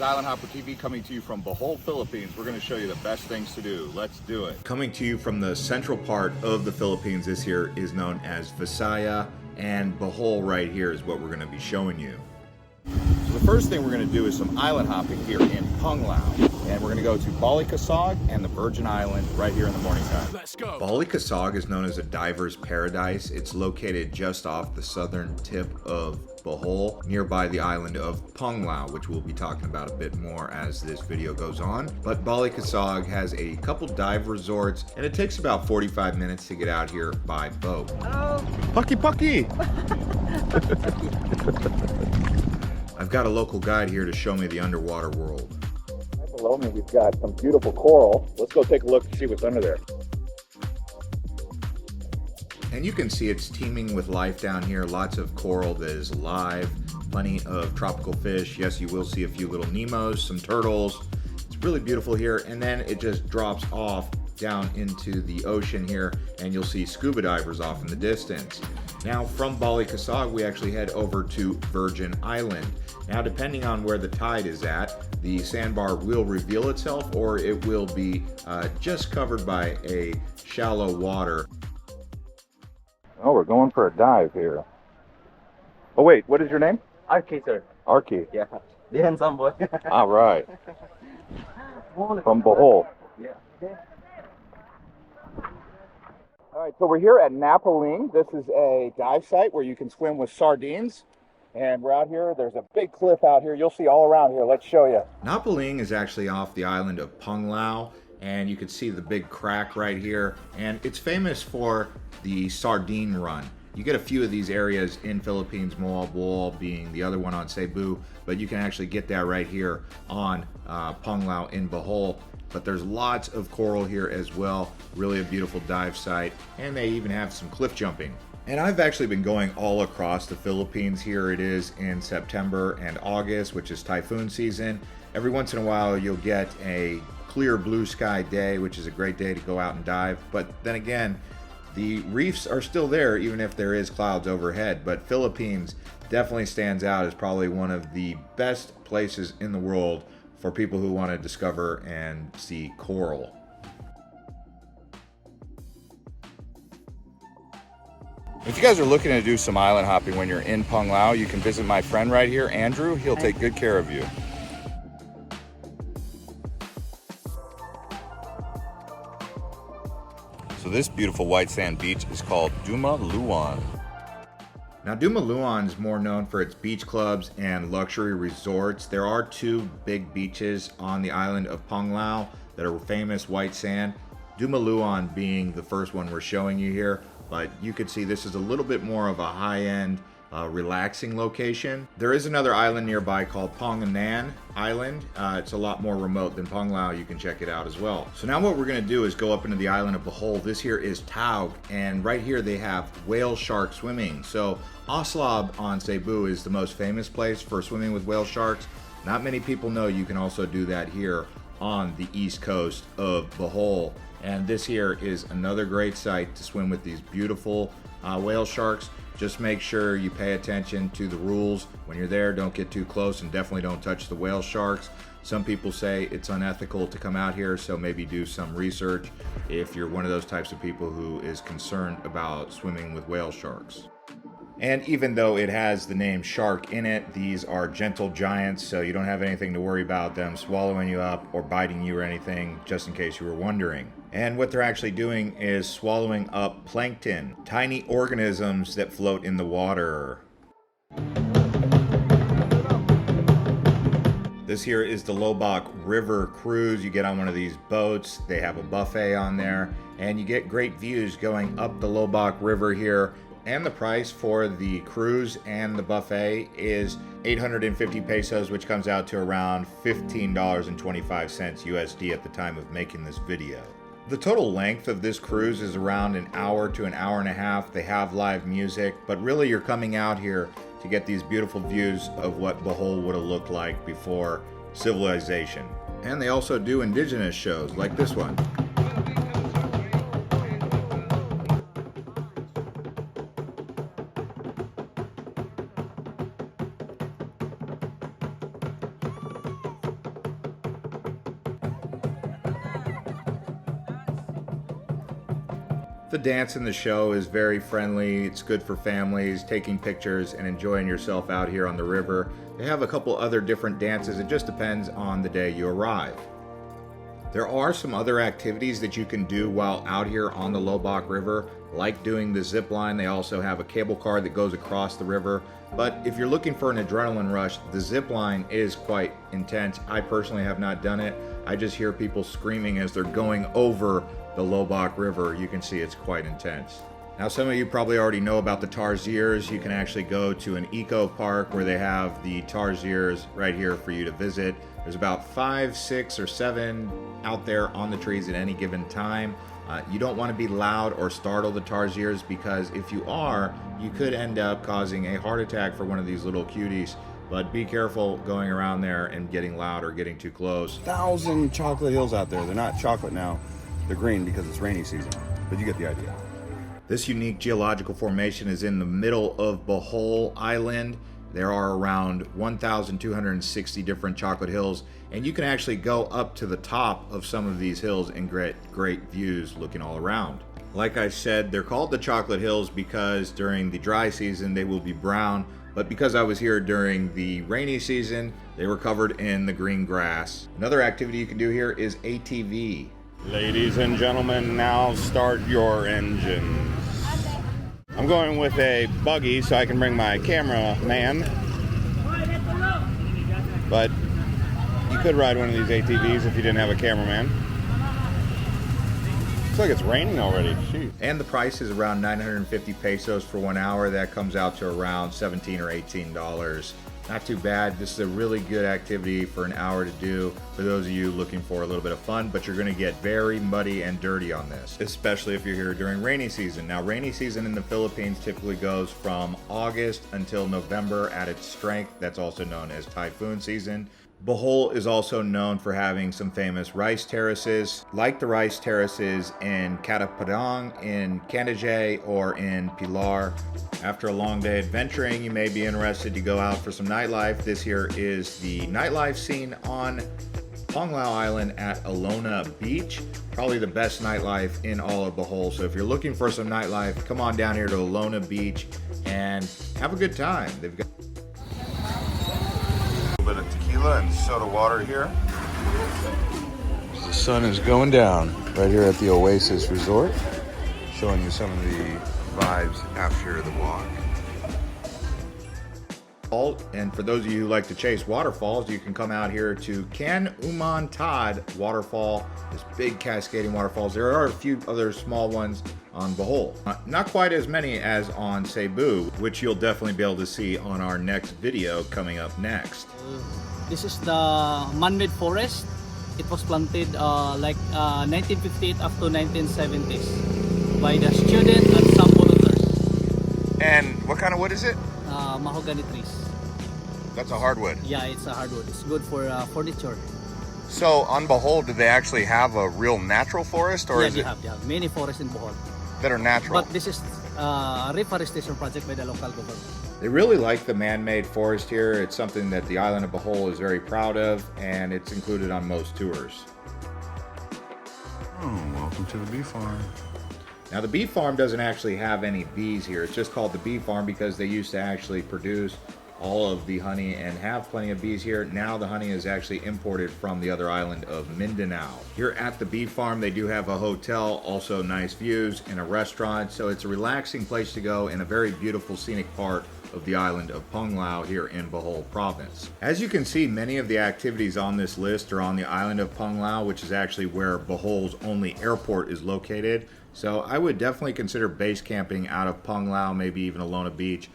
Island Hopper TV coming to you from Bohol, Philippines. We're going to show you the best things to do. Let's do it. Coming to you from the central part of the Philippines, this here is known as Visaya, and Bohol right here is what we're going to be showing you. So the first thing we're going to do is some island hopping here in Panglao, and we're going to go to Balicasag and the Virgin Island right here in the morning time. Let's go. Balicasag is known as a diver's paradise. It's located just off the southern tip of Bohol, nearby the island of Panglao, which we'll be talking about a bit more as this video goes on. But Balicasag has a couple dive resorts, and it takes about 45 minutes to get out here by boat. Oh. Pucky pucky! I've got a local guide here to show me the underwater world. Right below me, we've got some beautiful coral. Let's go take a look and see what's under there. And you can see it's teeming with life down here. Lots of coral that is alive, plenty of tropical fish. Yes, you will see a few little Nemos, some turtles. It's really beautiful here. And then it just drops off down into the ocean here, and you'll see scuba divers off in the distance. Now from Balicasag, we actually head over to Virgin Island. Now, depending on where the tide is at, the sandbar will reveal itself, or it will be just covered by a shallow water. Oh, we're going for a dive here. Oh wait, what is your name? Arky, sir. Arky. Yeah. The handsome boy. All right. From Bohol. Yeah. All right, so we're here at Napaling. This is a dive site where you can swim with sardines. And we're out here. There's a big cliff out here. You'll see all around here. Let's show you. Napaling is actually off the island of Panglao, and you can see the big crack right here. And it's famous for the sardine run. You get a few of these areas in Philippines, Bohol being the other one on Cebu, but you can actually get that right here on Panglao in Bohol. But there's lots of coral here as well. Really a beautiful dive site, and they even have some cliff jumping. And I've actually been going all across the Philippines. Here it is in September and August, which is typhoon season. Every once in a while you'll get a clear blue sky day, which is a great day to go out and dive. But then again, the reefs are still there even if there is clouds overhead. But Philippines definitely stands out as probably one of the best places in the world for people who want to discover and see coral. If you guys are looking to do some island hopping when you're in Panglao, you can visit my friend right here, Andrew. He'll take good care of you. So this beautiful white sand beach is called Dumaluan. Now Dumuluan is more known for its beach clubs and luxury resorts. There are two big beaches on the island of Panglao that are famous white sand. Dumaluan being the first one we're showing you here. But you can see this is a little bit more of a high-end, relaxing location. There is another island nearby called Pangangan Island. It's a lot more remote than Panglao. You can check it out as well. So now what we're going to do is go up into the island of Bohol. This here is Taug, and right here they have whale shark swimming. So Oslab on Cebu is the most famous place for swimming with whale sharks. Not many people know you can also do that here on the east coast of Bohol. And this here is another great site to swim with these beautiful whale sharks. Just make sure you pay attention to the rules. When you're there, don't get too close and definitely don't touch the whale sharks. Some people say it's unethical to come out here, so maybe do some research if you're one of those types of people who is concerned about swimming with whale sharks. And even though it has the name shark in it, these are gentle giants, so you don't have anything to worry about them swallowing you up or biting you or anything, just in case you were wondering. And what they're actually doing is swallowing up plankton, tiny organisms that float in the water. This here is the Loboc River cruise. You get on one of these boats, they have a buffet on there, and you get great views going up the Loboc River here. And the price for the cruise and the buffet is 850 pesos, which comes out to around $15.25 USD at the time of making this video. The total length of this cruise is around an hour to an hour and a half. They have live music, but really you're coming out here to get these beautiful views of what Bohol would have looked like before civilization. And they also do indigenous shows like this one. The dance in the show is very friendly. It's good for families, taking pictures and enjoying yourself out here on the river. They have a couple other different dances. It just depends on the day you arrive. There are some other activities that you can do while out here on the Loboc River, like doing the Zipline. They also have a cable car that goes across the river. But if you're looking for an adrenaline rush, the Zipline is quite intense. I personally have not done it. I just hear people screaming as they're going over the Loboc River. You can see it's quite intense. Now, some of you probably already know about the Tarsiers. You can actually go to an eco park where they have the Tarsiers right here for you to visit. There's about 5, 6, or 7 out there on the trees at any given time. You don't want to be loud or startle the Tarsiers, because if you are, you could end up causing a heart attack for one of these little cuties. But be careful going around there and getting loud or getting too close. 1,000 chocolate hills out there. They're not chocolate now. They're green because it's rainy season, but you get the idea. This unique geological formation is in the middle of Bohol Island. There are around 1,260 different chocolate hills, and you can actually go up to the top of some of these hills and get great views looking all around. Like I said, they're called the chocolate hills because during the dry season they will be brown, but because I was here during the rainy season, they were covered in the green grass. Another activity you can do here is ATV. Ladies and gentlemen, now start your engines. I'm going with a buggy so I can bring my cameraman. But you could ride one of these ATVs if you didn't have a cameraman. Looks like it's raining already. Jeez. And the price is around 950 pesos for 1 hour. That comes out to around $17 or $18. Not too bad. This is a really good activity for an hour to do for those of you looking for a little bit of fun, but you're going to get very muddy and dirty on this, especially if you're here during rainy season. Now, rainy season in the Philippines typically goes from August until November at its strength. That's also known as typhoon season. Bohol is also known for having some famous rice terraces, like the rice terraces in Catapadang, in Candijay, or in Pilar. After a long day adventuring, you may be interested to go out for some nightlife. This here is the nightlife scene on Panglao Island at Alona Beach. Probably the best nightlife in all of Bohol. So if you're looking for some nightlife, come on down here to Alona Beach and have a good time. They've got a little bit of tequila and soda water here. The sun is going down right here at the Oasis Resort, showing you some of the vibes after the walk. And for those of you who like to chase waterfalls, you can come out here to Can-Umantad Waterfall, this big cascading waterfalls. There are a few other small ones on Bohol. Not quite as many as on Cebu, which you'll definitely be able to see on our next video coming up next. This is the Manmade Forest. It was planted 1958 up to 1970s by the student and some volunteers. And what kind of wood is it? Mahogany trees. That's a hardwood. Yeah, it's a hardwood. It's good for furniture. So on Bohol, do they actually have a real natural forest, or Yeah, is they it have many forests in Bohol. that are natural? But this is a reforestation project by the local government. They really like the man-made forest here. It's something that the island of Bohol is very proud of, and it's included on most tours. Oh, welcome to the bee farm. Now, the bee farm doesn't actually have any bees here. It's just called the bee farm because they used to actually produce all of the honey and have plenty of bees here. Now the honey is actually imported from the other island of Mindanao. Here at the bee farm, they do have a hotel, also nice views, and a restaurant. So it's a relaxing place to go in a very beautiful scenic part of the island of Panglao here in Bohol province. As you can see, many of the activities on this list are on the island of Panglao, which is actually where Bohol's only airport is located. So I would definitely consider base camping out of Panglao, maybe even Alona Beach.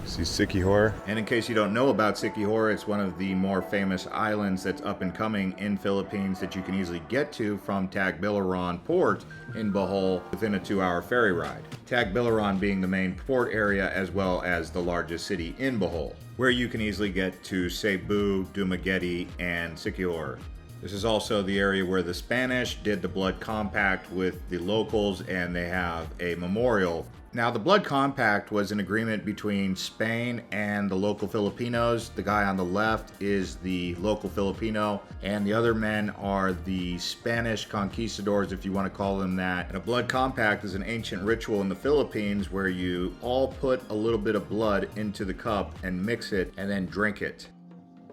See Siquijor? And in case you don't know about Siquijor, it's one of the more famous islands that's up and coming in Philippines that you can easily get to from Tagbilaran port in Bohol within a 2-hour ferry ride. Tagbilaran being the main port area as well as the largest city in Bohol, where you can easily get to Cebu, Dumaguete, and Siquijor. This is also the area where the Spanish did the blood compact with the locals, and they have a memorial. Now, the Blood Compact was an agreement between Spain and the local Filipinos. The guy on the left is the local Filipino, and the other men are the Spanish conquistadors, if you want to call them that. And a Blood Compact is an ancient ritual in the Philippines where you all put a little bit of blood into the cup and mix it and then drink it.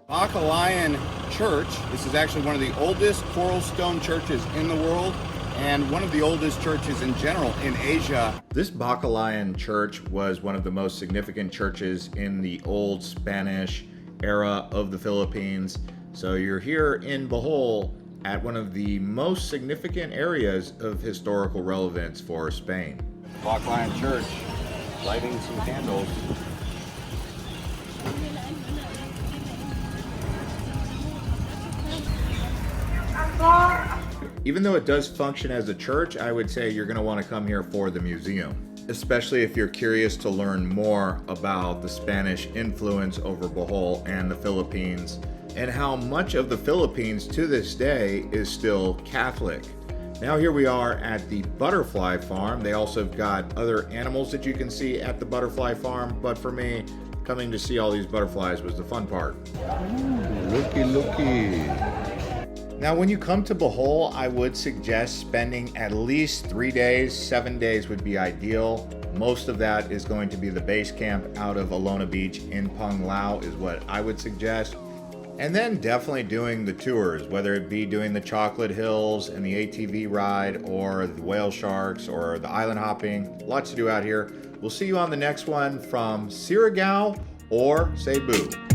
Baclayon Church. This is actually one of the oldest coral stone churches in the world, and one of the oldest churches in general in Asia. This Baclayon Church was one of the most significant churches in the old Spanish era of the Philippines. So you're here in Bohol at one of the most significant areas of historical relevance for Spain. Baclayon Church, lighting some candles. Even though it does function as a church, I would say you're going to want to come here for the museum, especially if you're curious to learn more about the Spanish influence over Bohol and the Philippines, and how much of the Philippines to this day is still Catholic. Now here we are at the butterfly farm. They also have got other animals that you can see at the butterfly farm, but for me, coming to see all these butterflies was the fun part. Looky. Now, when you come to Bohol, I would suggest spending at least 3 days. 7 days would be ideal. Most of that is going to be the base camp out of Alona Beach in Panglao is what I would suggest. And then definitely doing the tours, whether it be doing the Chocolate Hills and the ATV ride or the whale sharks or the island hopping. Lots to do out here. We'll see you on the next one from Siargao or Cebu.